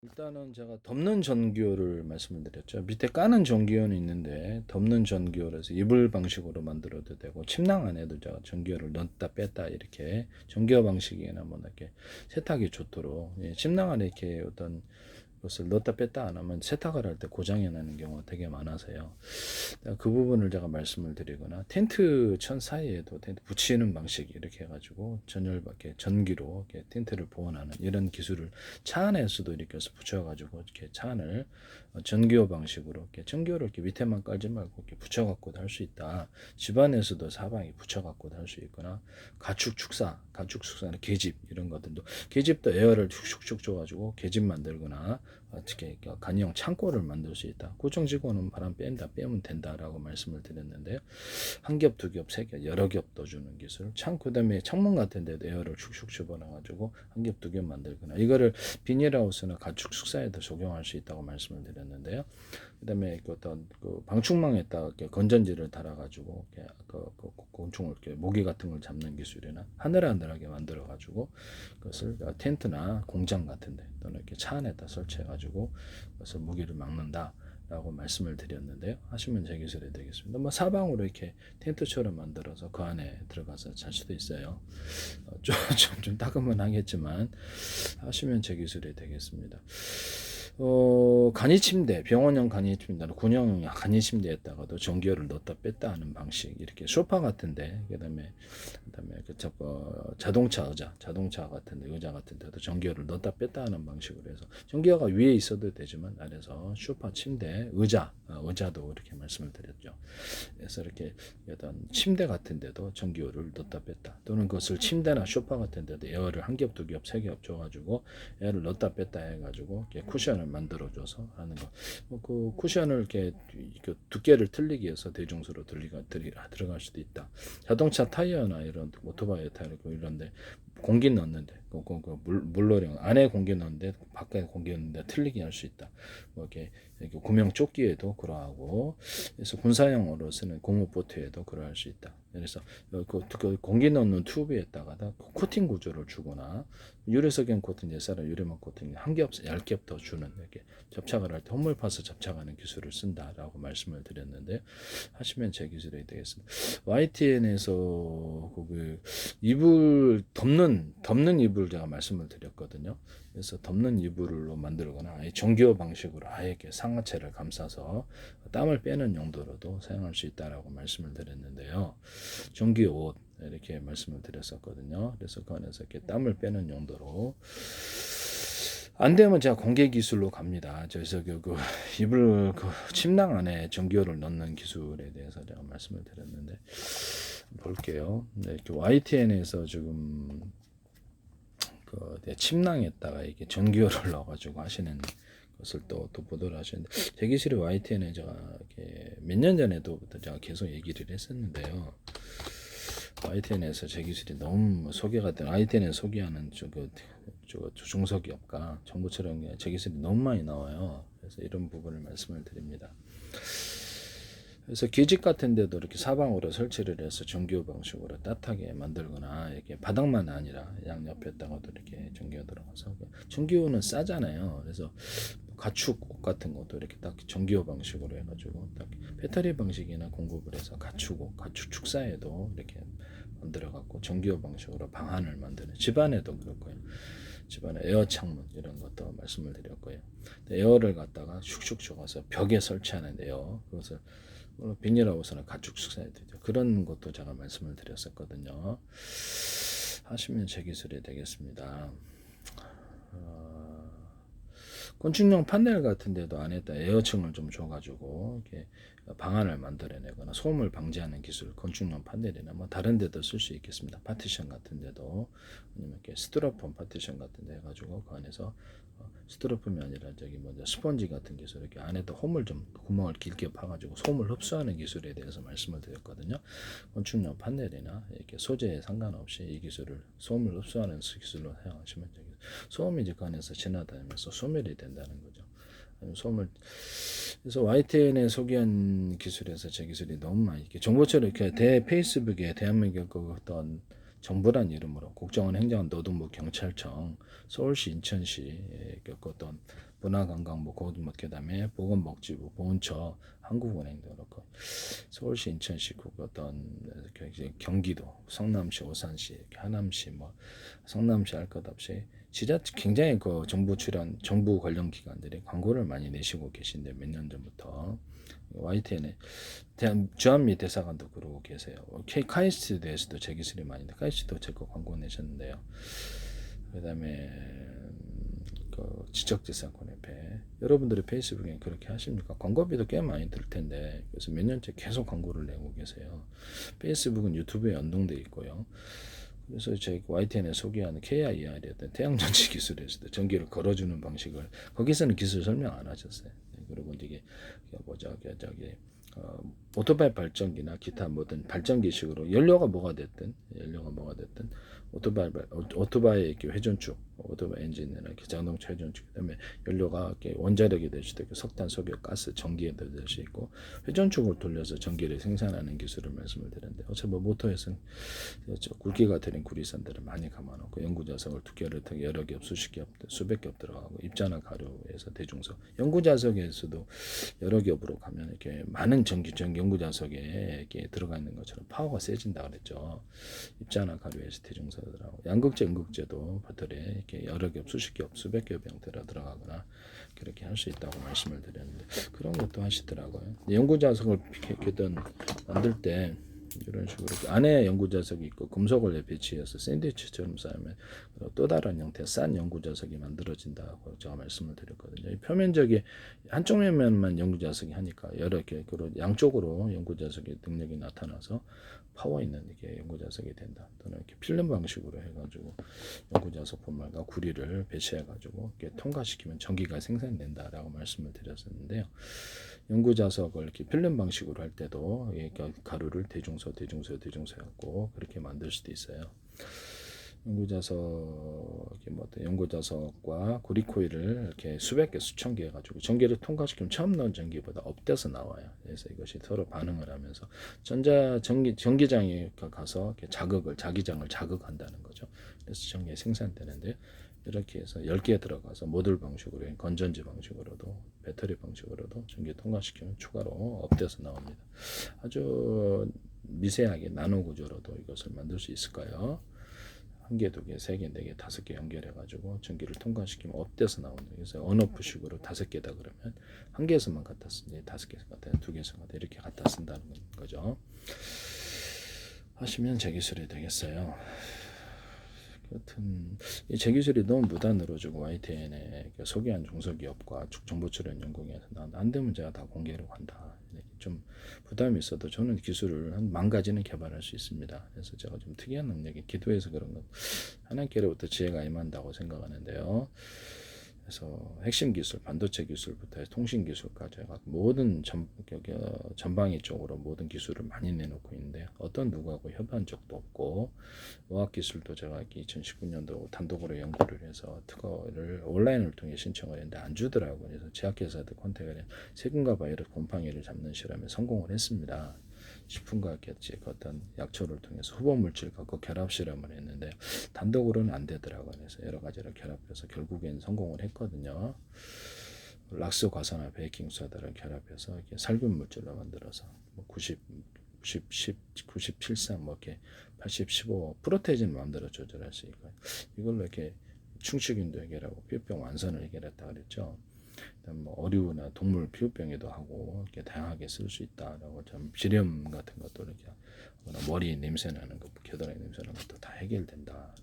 일단은 제가 덮는 전기요를 말씀을 드렸죠. 밑에 까는 전기요는 있는데 덮는 전기요라서 이불 방식으로 만들어도 되고 침낭 안에도 제가 전기요를 넣었다 뺐다 이렇게 전기요 방식이나 뭐 이렇게 세탁이 좋도록 침낭 안에 이렇게 어떤 것을 넣었다 뺐다 안 하면 세탁을 할 때 고장이 나는 경우가 되게 많아서요. 그 부분을 제가 말씀을 드리거나 텐트 천 사이에도 텐트 붙이는 방식 이렇게 해가지고 전열밖에 전기로 이렇게 텐트를 보온하는 이런 기술을 차 안에서도 이렇게 해서 붙여가지고 이렇게 차 안을 전기요 방식으로 이렇게 전기요를 이렇게 밑에만 깔지 말고 이렇게 붙여갖고도 할 수 있다. 집안에서도 사방에 붙여갖고도 할 수 있거나 가축 축사는 계집 이런 것들도 계집도 에어를 슉슉슉 줘가지고 계집 만들거나 어떻게 간이형 창고를 만들 수 있다. 구청지구는 바람 빼면 된다라고 말씀을 드렸는데요. 한 겹, 두 겹, 세 겹, 여러 겹 떠주는 기술. 그다음에 창문 같은 데도 에어를 축축 집어넣어가지고 한 겹, 두 겹 만들거나 이거를 비닐하우스나 가축 숙사에도 적용할 수 있다고 말씀을 드렸는데요. 그다음에 어떤 방충망에다가 건전지를 달아가지고 곤충을 이렇게 모기 같은 걸 잡는 기술이나 하늘하늘하게 만들어가지고 그것을 텐트나 공장 같은데 또는 이렇게 차 안에다 설치해가지고 그것을 모기를 막는다. 라고 말씀을 드렸는데요. 하시면 제 기술이 되겠습니다. 뭐 사방으로 이렇게 텐트처럼 만들어서 그 안에 들어가서 잘 수도 있어요. 좀 따끔하겠지만 하시면 제 기술이 되겠습니다. 간이 침대, 병원형 간이 침대나 군용 간이 침대에다가도 전기요를 넣었다 뺐다 하는 방식, 이렇게 소파 같은데, 그다음에 자동차 같은데, 의자 같은데도 전기요를 넣었다 뺐다 하는 방식으로 해서 전기요가 위에 있어도 되지만 아래서 소파, 침대, 의자도 이렇게 말씀을 드렸죠. 그래서 이렇게 어떤 침대 같은데도 전기요를 넣었다 뺐다, 또는 그것을 침대나 소파 같은데도 에어를 한 겹, 두 겹, 세 겹 줘가지고 에어를 넣었다 뺐다 해가지고 쿠션을 만들어줘서 하는 거. 그 쿠션을 이렇게 두께를 틀리기 위해서 대중수로 들어갈 수도 있다. 자동차 타이어나 이런 오토바이 타이어 이런데 공기 넣는데 물로령 안에 공기 넣는데 밖에 공기 넣는데 틀리게 할 수 있다. 뭐 이렇게 구명 조끼에도 그러하고, 그래서 군사용으로 쓰는 공업보트에도 그러할 수 있다. 그래서 그 공기 넣는 튜브에다가 코팅 구조를 주거나 유리석연 코팅, 옛사람 유리막 코팅 한 겹, 얇게 더 주는, 이렇게 접착을 할 때 홈물 파서 접착하는 기술을 쓴다라고 말씀을 드렸는데 하시면 제 기술이 되겠습니다. YTN에서 그 이불 덮는 이불 제가 말씀을 드렸거든요. 그래서 덮는 이불로 만들거나 아예 전기요 방식으로 아예 이렇게 상하체를 감싸서 땀을 빼는 용도로도 사용할 수 있다라고 말씀을 드렸는데요. 전기요 옷 이렇게 말씀을 드렸었거든요. 그래서 그 안에서 이렇게 땀을 빼는 용도로 안 되면 제가 공개 기술로 갑니다. 그래서 이불 침낭 안에 전기요를 넣는 기술에 대해서 제가 말씀을 드렸는데 볼게요. 네, 이렇게 YTN에서 지금 침낭에다가 이게 전기요를 넣어가지고 하시는 것을 또 보도를 하시는데, 제 기술이 YTN에 제가 몇 년 전에도부터 제가 계속 얘기를 했었는데요. YTN에서 제 기술이 너무 소개가 된, YTN에 소개하는 중소기업과 정부처럼 제 기술이 너무 많이 나와요. 그래서 이런 부분을 말씀을 드립니다. 그래서 계집 같은 데도 이렇게 사방으로 설치를 해서 전기요 방식으로 따뜻하게 만들거나, 이렇게 바닥만 아니라 양옆에다가도 이렇게 전기요 들어가서, 전기요는 싸잖아요. 그래서 가축 옷 같은 것도 이렇게 딱 전기요 방식으로 해가지고 딱 배터리 방식이나 공급을 해서 가축 축사에도 이렇게 만들어 갖고 전기요 방식으로 방안을 만드는, 집안에도 그렇고요. 집안에 에어 창문 이런 것도 말씀을 드렸고요. 에어를 갖다가 슉슉 줘가서 벽에 설치하는 에어, 그것을 비닐하우스나 가축 숙사에 되죠. 그런 것도 제가 말씀을 드렸었거든요. 하시면 제 기술이 되겠습니다. 건축용 판넬 같은 데도 안에다 에어층을 좀 줘가지고 이렇게 방안을 만들어내거나 소음을 방지하는 기술, 건축용 판넬이나 뭐 다른 데도 쓸 수 있겠습니다. 파티션 같은 데도, 아니면 이렇게 스티로폼 파티션 같은 데 해가지고 그 안에서 스티로폼이 아니라 스펀지 같은 기술, 이렇게 안에다 홈을 좀 구멍을 길게 파가지고 소음을 흡수하는 기술에 대해서 말씀을 드렸거든요. 건축용 판넬이나 이렇게 소재에 상관없이 이 기술을 소음을 흡수하는 기술로 사용하시면 되겠습니다. 소음이 그 안에서 지나다니면서 소멸이 된다는 거죠. 소음을, 그래서 YTN에 소개한 기술에서 제 기술이 너무 많이, 이렇게 정보처럼 이렇게 페이스북에 대한민국 어떤 정부란 이름으로 국정원 행정원 노동부 경찰청 서울시 인천시 어떤 문화관광부, 뭐 그다음에 보건복지부, 보훈처, 한국은행도 그렇고 서울시, 인천시, 어떤 경기도, 성남시, 오산시, 하남시, 뭐 성남시 할 것 없이 진짜 굉장히 그 정부 관련 기관들이 광고를 많이 내시고 계신데 몇 년 전부터 YTN에 주한미 대사관도 그러고 계세요. 카이스트에 대해서도 제 기술이 많이 돼. 카이스트도 제 거 광고 내셨는데요. 그다음에 그 지적재산권협회 여러분들이 페이스북에 그렇게 하십니까? 광고비도 꽤 많이 들 텐데 그래서 몇 년째 계속 광고를 내고 계세요. 페이스북은 유튜브에 연동돼 있고요. 그래서 저희 YTN에 소개하는 KIR이었던 태양전지 기술에서도 전기를 걸어주는 방식을 거기서는 기술 설명 안 하셨어요. 그리고 이제 저기 오토바이 발전기나 기타 모든 발전기식으로 연료가 뭐가 됐든 오토바이 회전축, 오토바이 엔진이나 자동차 회전축 그다음에 연료가 원자력이 될 수도 있고 석탄, 석유, 가스, 전기에도 될 수 있고 회전축을 돌려서 전기를 생산하는 기술을 말씀을 드렸는데 어차피 모터에서는 굵기가 들인 구리산들을 많이 감아놓고 연구자석을 두께를 여러 겹, 수백 겹 들어가고 입자나 가루에서 대중석, 연구자석에서도 여러 겹으로 가면 이렇게 많은 연구자석에 이렇게 들어가 있는 것처럼 파워가 세진다 그랬죠. 입자나 가루에서 대중석들하고 양극재, 음극재도 배터리에 이렇게 여러 겹, 수십 겹, 수백 겹 형태로 들어가거나 그렇게 할 수 있다고 말씀을 드렸는데 그런 것도 하시더라고요. 연구자석을 만들 때 이런 식으로 안에 연구자석이 있고 금속을 배치해서 샌드위치처럼 쌓으면 또 다른 형태의 싼 연구자석이 만들어진다고 제가 말씀을 드렸거든요. 표면적인 한쪽 면만 연구자석이 하니까 여러 개 양쪽으로 연구자석의 능력이 나타나서 파워 있는 이게 연구자석이 된다. 또는 이렇게 필름 방식으로 해가지고 연구자석 본말과 구리를 배치해가지고 이렇게 통과시키면 전기가 생산된다라고 말씀을 드렸었는데요. 연구자석을 이렇게 필름 방식으로 할 때도 가루를 대중소 해갖고 그렇게 만들 수도 있어요. 연구자석과 구리코일을 이렇게 수백 개, 수천 개 해가지고 전기를 통과시키면 처음 넣은 전기보다 업돼서 나와요. 그래서 이것이 서로 반응을 하면서 전기장에 가서 자기장을 자극한다는 거죠. 그래서 전기가 생산되는데 이렇게 해서 10개 들어가서 모듈 방식으로 건전지 방식으로도 배터리 방식으로도 전기 통과시키면 추가로 업돼서 나옵니다. 아주 미세하게 나노 구조로도 이것을 만들 수 있을까요? 1개, 2개, 3개, 4개, 5개 연결해가지고 전기를 통과시키면 업돼서 나오는. 그래서 언오프식으로 5개다 그러면 1개에서만 갖다 쓰니 5개에서 갖다 2개에서 갖다 이렇게 갖다 쓴다는 거죠. 하시면 제 기술이 되겠어요. 여튼 제 기술이 너무 무단으로 주고 YTN에 소개한 중소기업과 정보 출연 연구에서 안 되면 제가 다 공개로 한다. 좀 부담이 있어도 저는 기술을 한 10,000가지는 개발할 수 있습니다. 그래서 제가 좀 특이한 능력이 기도해서 그런 것 하나님께로부터 지혜가 임한다고 생각하는데요. 그래서 핵심 기술, 반도체 기술부터 해서 통신 기술까지 모든 전방위 쪽으로 모든 기술을 많이 내놓고 있는데 어떤 누구하고 협의한 적도 없고 어학 기술도 제가 2019년도 단독으로 연구를 해서 특허를 온라인을 통해 신청을 했는데 안 주더라고요. 그래서 제약회사들 컨택을 해 세균과 바이러스 곰팡이를 잡는 실험에 성공을 했습니다. 식품과 어떤 약초를 통해서 후보 물질과 결합 실험을 했는데 단독으로는 안 되더라고요. 그래서 여러 가지를 결합해서 결국엔 성공을 했거든요. 락스 과산화 베이킹 소다를 결합해서 이렇게 살균 물질로 만들어서 97상 뭐 이렇게 80, 15 프로테이진 마음대로 조절할 수 있고 이걸로 이렇게 충치균도 해결하고 피부병 완선을 해결했다 그랬죠. 뭐 어류나 동물 피부병에도 하고 이렇게 다양하게 쓸 수 있다라고 좀 지렴 같은 것도 이렇게 머리 냄새 나는 것, 겨드랑이 냄새 나는 것도 다 해결된다.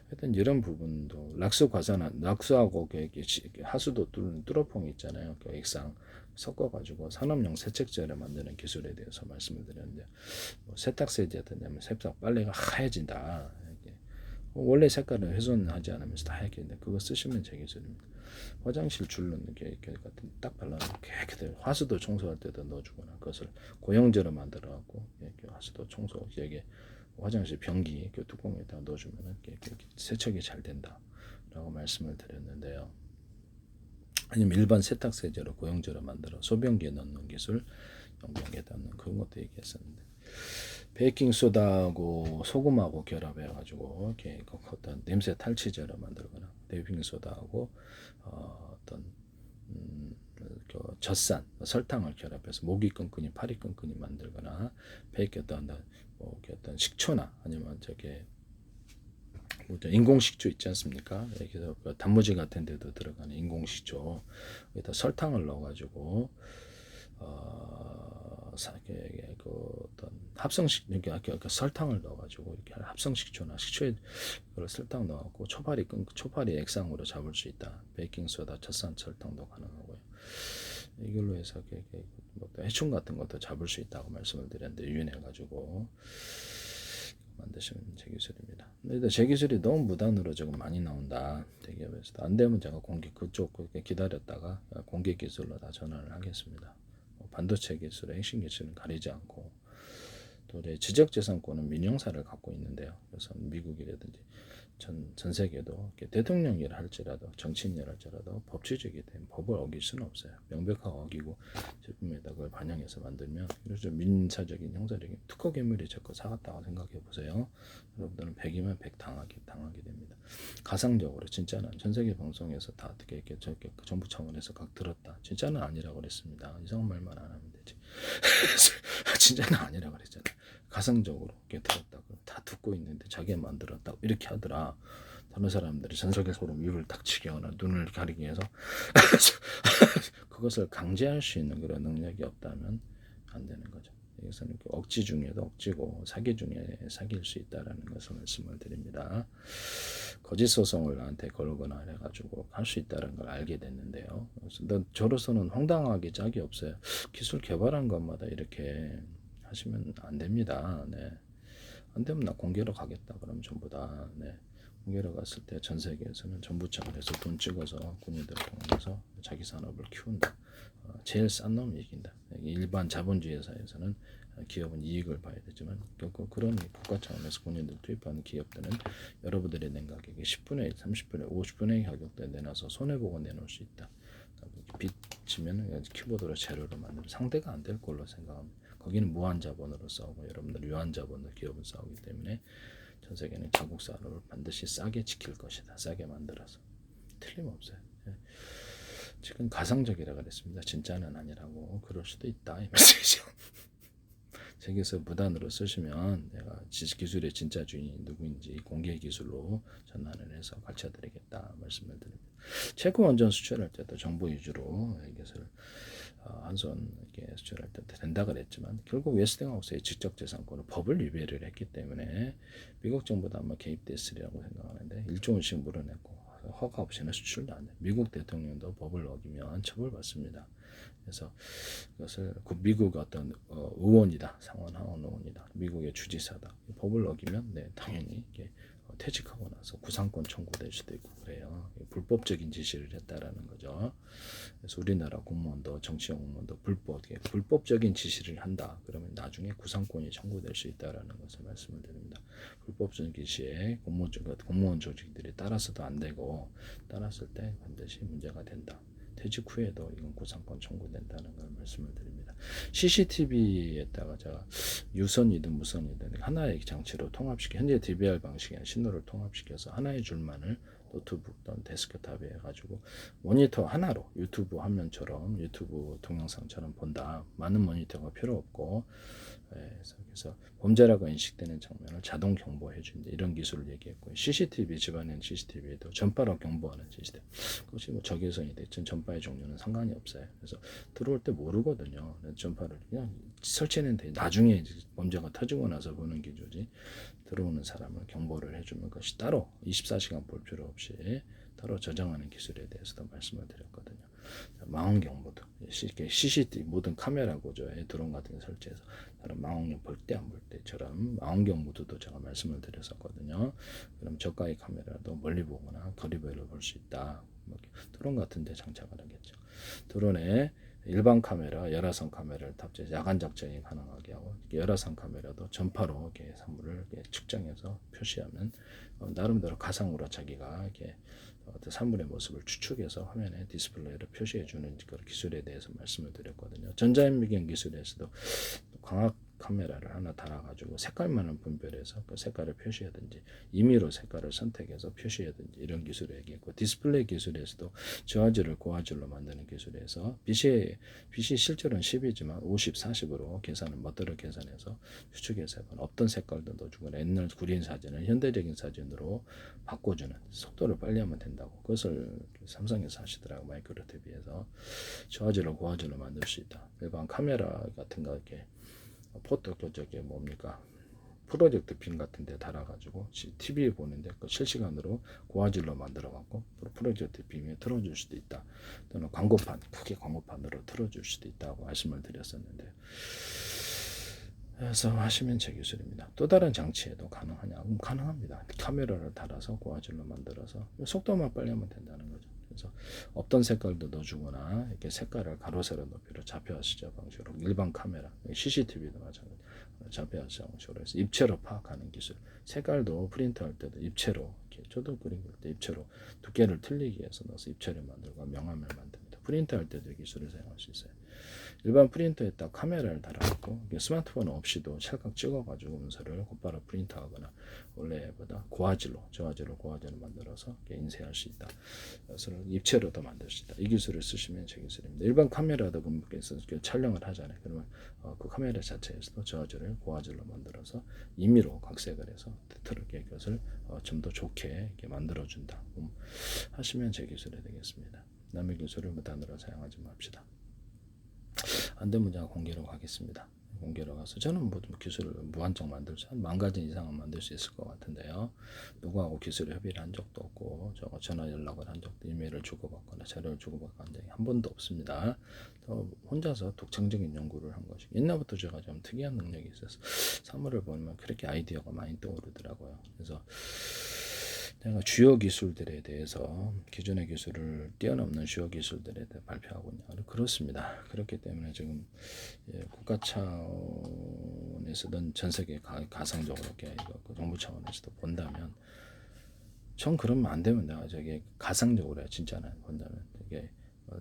하여튼 이런 부분도 락스하고 하수도 뚫어퐁 있잖아요. 그 액상 섞어가지고 산업용 세척제를 만드는 기술에 대해서 말씀을 드렸는데 세탁세제든 세탁 빨래가 하얘진다. 원래 색깔은 훼손하지 않으면서 다 하얗게 되는데 그거 쓰시면 제 기술입니다. 화장실 줄눈 이렇게 같은 딱 발라놓고 깨끗해. 화수도 청소할 때도 넣어주거나 그것을 고형제로 만들어갖고 이렇게 화수도 청소 여기 화장실 변기 뚜껑에다 넣어주면 세척이 잘 된다라고 말씀을 드렸는데요. 아니면 일반 세탁세제로 고형제로 만들어 소변기에 넣는 기술, 용변기에 넣는 그런 것도 얘기했었는데 베이킹 소다하고 소금하고 결합해가지고 이렇게 어떤 냄새 탈취제를 만들거나 베이킹 소다하고 어떤 그 젖산 설탕을 결합해서 목이 끈끈이 팔이 끈끈이 만들거나 베이킹 어떤 식초나 아니면 저게 인공 식초 있지 않습니까? 여기서 그 단무지 같은 데도 들어가는 인공 식초 여기다 설탕을 넣어가지고 그 어떤 합성식 이렇게 설탕을 넣어가지고 이렇게 합성식초나 식초에 그걸 설탕 넣어갖고 초파리 액상으로 잡을 수 있다. 베이킹 소다, 젖산 설탕도 가능하고요. 이걸로 해서 뭐 해충 같은 것도 잡을 수 있다고 말씀을 드렸는데 유인해가지고 만드시면 제 기술입니다. 근데 제 기술이 너무 무단으로 지금 많이 나온다. 대기업에서도 안 되면 제가 그쪽 기다렸다가 공개 기술로 다 전환을 하겠습니다. 반도체 기술의 핵심 기술은 가리지 않고 또 지적재산권은 민영사를 갖고 있는데요. 그래서 미국이라든지 전 세계도 대통령 일을 할지라도 정치인 일을 할지라도 법치주의이기 때문에 법을 어길 수는 없어요. 명백하게 어기고 제품에다 그걸 반영해서 만들면 좀 민사적인 형사적인 특허 괴물이 자꾸 사갔다고 생각해 보세요. 여러분들은 100이면 100 당하게 됩니다. 가상적으로 진짜는 전 세계 방송에서 다 어떻게 저렇게 정부 차원에서 각 들었다. 진짜는 아니라고 그랬습니다. 이상한 말만 안 하면 되지. 진짜는 아니라고 그랬잖아요. 가상적으로 이렇게 들었다고 다 듣고 있는데 자기가 만들었다고 이렇게 하더라. 다른 사람들이 전설의 소름 입을 딱 치거나 눈을 가리기 위해서 그것을 강제할 수 있는 그런 능력이 없다면 안 되는 거죠. 여기서는 억지 중에도 억지고 사기 중에 사기일 수 있다라는 것을 말씀을 드립니다. 거짓 소송을 나한테 걸거나 해가지고 할 수 있다는 걸 알게 됐는데요. 그래서 저로서는 황당하기 짝이 없어요. 기술 개발한 것마다 이렇게 하시면 안 됩니다. 네. 안 되면 나 공개로 가겠다. 그럼 전부 다 네. 공개로 갔을 때 전 세계에서는 정부 차원에서 돈 찍어서 군인들을 통해서 자기 산업을 키운다. 제일 싼 놈이 이긴다. 일반 자본주의 사회에서는 기업은 이익을 봐야 되지만 결국 그런 국가 차원에서 군인들 투입하는 기업들은 여러분들이 낸 가격의 10분의 1, 30분의 1, 50분의 1 가격대 내놔서 손해보고 내놓을 수 있다. 빚 지면 키보드로 재료를 만들면 상대가 안 될 걸로 생각합니다. 거기는 무한 자본으로 싸우고 여러분들 유한 자본으로 기업을 싸우기 때문에 전 세계는 자국 산업을 반드시 싸게 지킬 것이다. 싸게 만들어서 틀림없어요. 지금 가상적이라 그랬습니다. 진짜는 아니라고. 그럴 수도 있다 이 말씀이죠. 세계에서 무단으로 쓰시면 내가 기술의 진짜 주인이 누구인지 공개 기술로 전환을 해서 가르쳐드리겠다 말씀을 드립니다. 체코 원전 수출할 때도 정보 위주로 이것을 한손 이렇게 수출할 때도 된다 그랬지만 결국 웨스팅하우스의 지적재산권을 법을 위배를 했기 때문에 미국 정부도 아마 개입됐으리라고 생각하는데 1조 원씩 물어냈고 허가 없이는 수출도 안 돼. 미국 대통령도 법을 어기면 처벌받습니다. 그래서 그것을 미국 어떤 의원이다, 상원 하원 의원이다, 미국의 주지사다, 법을 어기면 네 당연히 이게 퇴직하고 나서 구상권 청구될 수도 있고 그래요. 불법적인 지시를 했다라는 거죠. 그래서 우리나라 공무원도 정치형 공무원도 불법적인 지시를 한다. 그러면 나중에 구상권이 청구될 수 있다라는 것을 말씀을 드립니다. 불법적인 지시에 공무원 조직들이 따라서도 안 되고 따랐을 때 반드시 문제가 된다. 퇴직 후에도 이건 구상권 청구된다는 걸 말씀을 드립니다. CCTV에다가 제가 유선이든 무선이든 하나의 장치로 현재 DVR 방식의 신호를 통합시켜서 하나의 줄만을 노트북 또는 데스크탑에 해가지고 모니터 하나로 유튜브 화면처럼 유튜브 동영상처럼 본다. 많은 모니터가 필요 없고 그래서 범죄라고 인식되는 장면을 자동 경보해 준다. 이런 기술을 얘기했고요. CCTV 집안에는 CCTV에도 전파로 경보하는 시스템. 그것이 뭐 적외선이 됐든 전파의 종류는 상관이 없어요. 그래서 들어올 때 모르거든요. 전파를 그냥 설치했는데 나중에 범죄가 터지고 나서 보는 기조지. 들어오는 사람을 경보를 해주면 그것이 따로 24시간 볼 필요 없이 따로 저장하는 기술에 대해서도 말씀을 드렸거든요. 망원 경보도 CCTV 모든 카메라 구조에 드론 같은 거 설치해서 다른 망원경 볼 때 안 볼 때처럼 망원 경보도 제가 말씀을 드렸었거든요. 그럼 저가의 카메라도 멀리 보거나 거리별로 볼 수 있다. 드론 같은 데 장착을 하겠죠. 드론에 일반 카메라, 열화상 카메라를 탑재해서 야간 작전이 가능하게 하고 열화상 카메라도 전파로 이렇게 사물을 이렇게 측정해서 표시하면 나름대로 가상으로 자기가 이렇게 어떤 사물의 모습을 추측해서 화면에 디스플레이를 표시해주는 그런 기술에 대해서 말씀을 드렸거든요. 전자현미경 기술에서도 광학 카메라를 하나 달아가지고 색깔만을 분별해서 그 색깔을 표시하든지 임의로 색깔을 선택해서 표시하든지 이런 기술을 얘기했고, 디스플레이 기술에서도 저화질을 고화질로 만드는 기술에서 빛이 실제로는 10이지만 50, 40으로 계산을 멋대로 계산해서 추측해서 없던 색깔도 넣어주거나 옛날 구린 사진을 현대적인 사진으로 바꿔주는, 속도를 빨리 하면 된다고 그것을 삼성에서 하시더라고. 마이크로 TV에서 저화질로 고화질로 만들 수 있다. 일반 카메라 같은 거 이렇게 포토 저기 뭡니까 프로젝트 빔 같은 데 달아가지고 TV 보는데 그 실시간으로 고화질로 만들어갖고 프로젝트 빔에 틀어줄 수도 있다. 또는 광고판, 크게 광고판으로 틀어줄 수도 있다고 말씀을 드렸었는데, 그래서 하시면 제 기술입니다. 또 다른 장치에도 가능하냐? 가능합니다. 카메라를 달아서 고화질로 만들어서 속도만 빨리 하면 된다는 거죠. 그래서 없던 색깔도 넣어주거나 이렇게 색깔을 가로 세로 높이로 좌표화 시작 방식으로 일반 카메라, CCTV도 마찬가지 좌표화 시작 방식으로 해서 입체로 파악하는 기술. 색깔도 프린트할 때도 입체로, 이렇게 저도 그림 그릴 때 입체로 두께를 틀리게 해서 넣어서 입체를 만들고 명암을 만듭니다. 프린트할 때도 이 기술을 사용할 수 있어요. 일반 프린터에 딱 카메라를 달아놓고 스마트폰 없이도 찰칵 찍어가지고 문서를 곧바로 프린트하거나 원래보다 고화질로, 저화질로 고화질로 만들어서 인쇄할 수 있다. 그래서 입체로도 만들 수 있다. 이 기술을 쓰시면 제 기술입니다. 일반 카메라도 분께서 촬영을 하잖아요. 그러면 그 카메라 자체에서도 저화질을 고화질로 만들어서 임의로 각색을 해서 틀게 그것을 좀 더 좋게 이렇게 만들어준다. 하시면 제 기술이 되겠습니다. 남의 기술을 무단으로 사용하지 맙시다. 안 되면 제가 공개로 가겠습니다. 공개로 가서 저는 모든 기술을 무한정 만들 수, 한 10,000가지 이상은 만들 수 있을 것 같은데요. 누구하고 기술 협의를 한 적도 없고, 전화 연락을 한 적도, 이메일을 주고받거나 자료를 주고받고 한 적이 한 번도 없습니다. 혼자서 독창적인 연구를 한 것이, 옛날부터 제가 좀 특이한 능력이 있어서 사물을 보면 그렇게 아이디어가 많이 떠오르더라고요. 그래서 내가 주요 기술들에 대해서 기존의 기술을 뛰어넘는 주요 기술들에 대해 발표하고 있냐. 그렇습니다. 그렇기 때문에 지금 국가 차원에서든 전 세계 가상적으로 정부 차원에서도 본다면, 전 그러면 안 되면 내가 저게 가상적으로 해. 진짜는 본다면 이게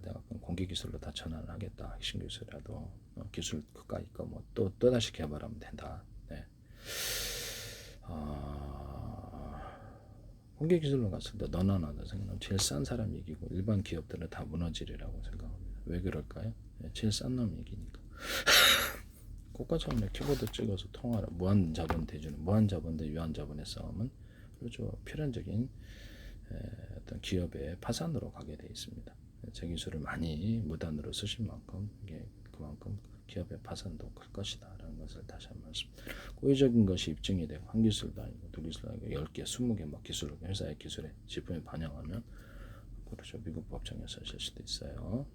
내가 공개 기술로 다 전환을 하겠다. 핵심 기술이라도 기술 그까 있고 또 다시 개발하면 된다. 네. 공개 기술로 갔을 때 너나 나나 생각하면 제일 싼 사람이 이기고 일반 기업들은 다 무너지리라고 생각합니다. 왜 그럴까요? 제일 싼 놈이 이기니까. 국가 차원의 키보드 찍어서 통화를 무한 자본 대주는, 무한 자본 대 유한 자본의 싸움은 그렇죠. 필연적인 어떤 기업의 파산으로 가게 돼 있습니다. 제 기술을 많이 무단으로 쓰신 만큼 이게 그만큼 기업의 파산도 클 것이다라는 것을 다시 한 말씀. 고의적인 것이 입증이 되고 한 기술도 아니고 두 기술도 아니고 10개, 20개 막 기술, 회사의 기술에 지분을 반영하면 그렇죠. 미국 법정에서 쓸 수도 있어요.